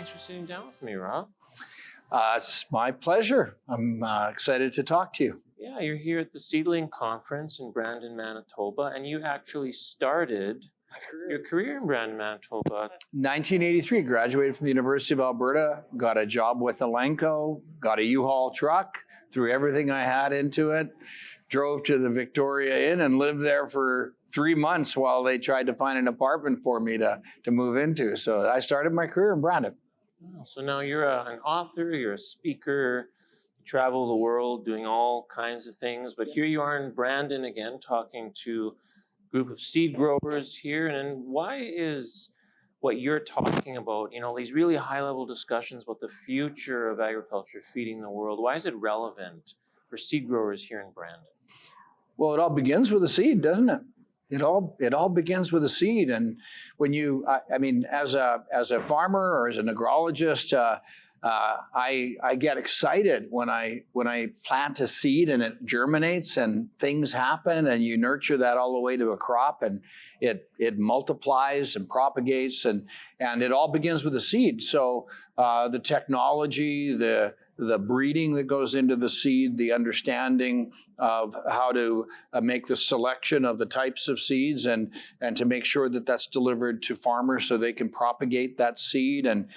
Thanks for sitting down with me, Rob. It's my pleasure. I'm excited to talk to you. Yeah, you're here at the SeedLink Conference in Brandon, Manitoba, and you actually started your career in Brandon, Manitoba. 1983, graduated from the University of Alberta, got a job with Elanko, got a U-Haul truck, threw everything I had into it, drove to the Victoria Inn and lived there for 3 months while they tried to find an apartment for me to move into. So I started my career in Brandon. Oh, so now you're an author, you're a speaker, you travel the world doing all kinds of things, but here you are in Brandon again talking to a group of seed growers here. And why is what you're talking about, these really high-level discussions about the future of agriculture feeding the world, why is it relevant for seed growers here in Brandon? Well, it all begins with a seed, doesn't it? It all begins with a seed, and when you, as a farmer or as an agrologist, I get excited when I plant a seed and it germinates and things happen, and you nurture that all the way to a crop, and it multiplies and propagates, and it all begins with a seed. So the technology, the breeding that goes into the seed, the understanding of how to make the selection of the types of seeds and to make sure that that's delivered to farmers so they can propagate that seed and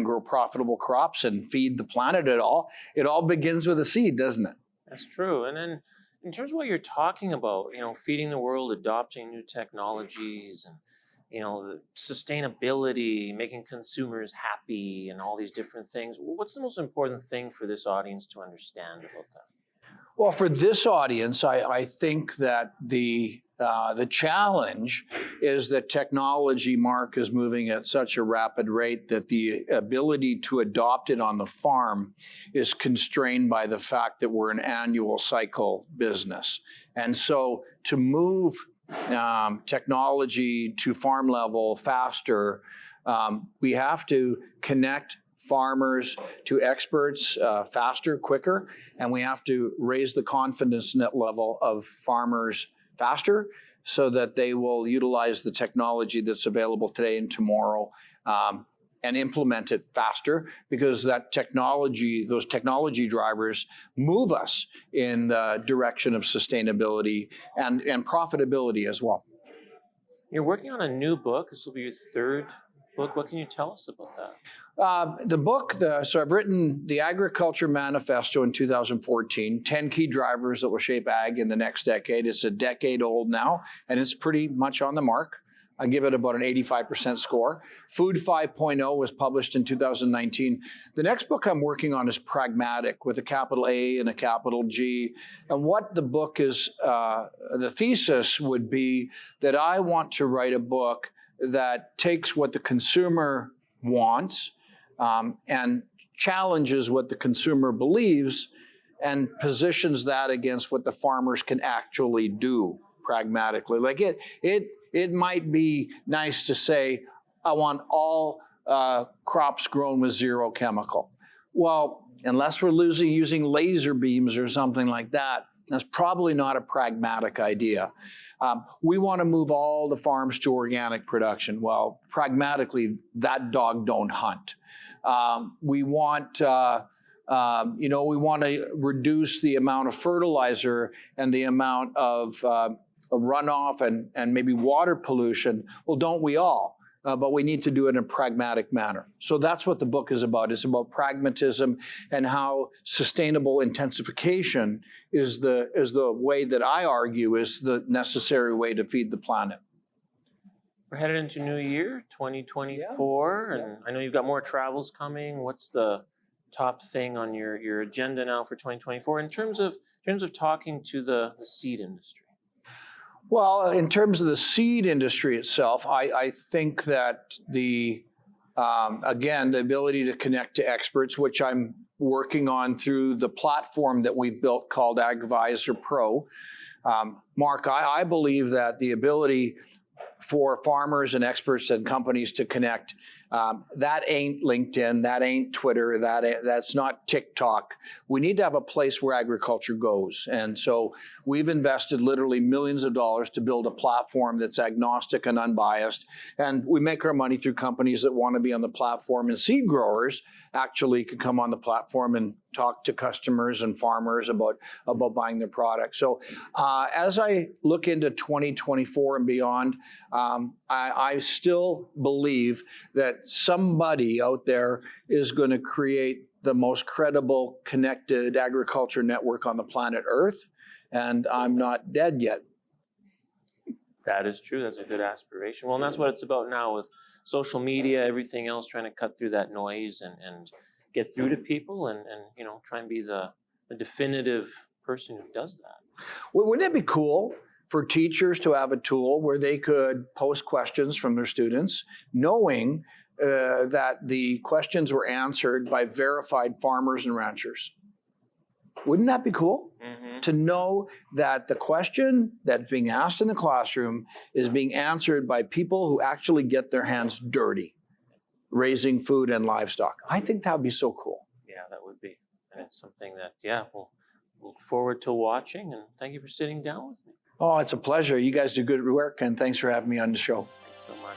grow profitable crops and feed the planet. It all begins with a seed, doesn't it? That's true. And then in terms of what you're talking about, feeding the world, adopting new technologies, and the sustainability, making consumers happy, and all these different things. What's the most important thing for this audience to understand about that? Well, for this audience, I think that the challenge is that technology, Mark, is moving at such a rapid rate that the ability to adopt it on the farm is constrained by the fact that we're an annual cycle business. And so to move technology to farm level faster, we have to connect farmers to experts faster, quicker, and we have to raise the confidence net level of farmers faster so that they will utilize the technology that's available today and tomorrow and implement it faster, because that technology, those technology drivers move us in the direction of sustainability and profitability as well. You're working on a new book. This will be your third book. What can you tell us about that? The book, so I've written the Agriculture Manifesto in 2014, 10 key drivers that will shape ag in the next decade. It's a decade old now, and it's pretty much on the mark. I give it about an 85% score. Food 5.0 was published in 2019. The next book I'm working on is Pragmatic, with a capital A and a capital G. And what the book is, the thesis would be that I want to write a book that takes what the consumer wants and challenges what the consumer believes and positions that against what the farmers can actually do pragmatically. Like it might be nice to say, I want all crops grown with zero chemical. Well, unless we're using laser beams or something like that, that's probably not a pragmatic idea. We want to move all the farms to organic production. Well, pragmatically, that dog don't hunt. We want to reduce the amount of fertilizer and the amount of runoff and maybe water pollution. Well, don't we all? But we need to do it in a pragmatic manner. So that's what the book is about. It's about pragmatism and how sustainable intensification is the way that I argue is the necessary way to feed the planet. We're headed into New Year, 2024, and I know you've got more travels coming. What's the top thing on your agenda now for 2024 in terms of talking to the seed industry? Well, in terms of the seed industry itself, I think that the ability to connect to experts, which I'm working on through the platform that we've built called AGvisorPRO. Mark, I believe that the ability for farmers and experts and companies to connect. That ain't LinkedIn, that ain't Twitter, that's not TikTok. We need to have a place where agriculture goes. And so we've invested literally millions of dollars to build a platform that's agnostic and unbiased. And we make our money through companies that want to be on the platform. And seed growers actually could come on the platform and talk to customers and farmers about buying their product. So as I look into 2024 and beyond, I still believe that somebody out there is going to create the most credible, connected agriculture network on the planet Earth, and I'm not dead yet. That is true. That's a good aspiration. Well, and that's what it's about now with social media, everything else, trying to cut through that noise and get through to people and you know, try and be the definitive person who does that. Well, wouldn't it be cool for teachers to have a tool where they could post questions from their students, knowing that the questions were answered by verified farmers and ranchers? Wouldn't that be cool? Mm-hmm. To know that the question that's being asked in the classroom is being answered by people who actually get their hands dirty, raising food and livestock. I think that would be so cool. Yeah, that would be. And it's something that, yeah, we'll look forward to watching. And thank you for sitting down with me. Oh, it's a pleasure. You guys do good work, and thanks for having me on the show. Thanks so much.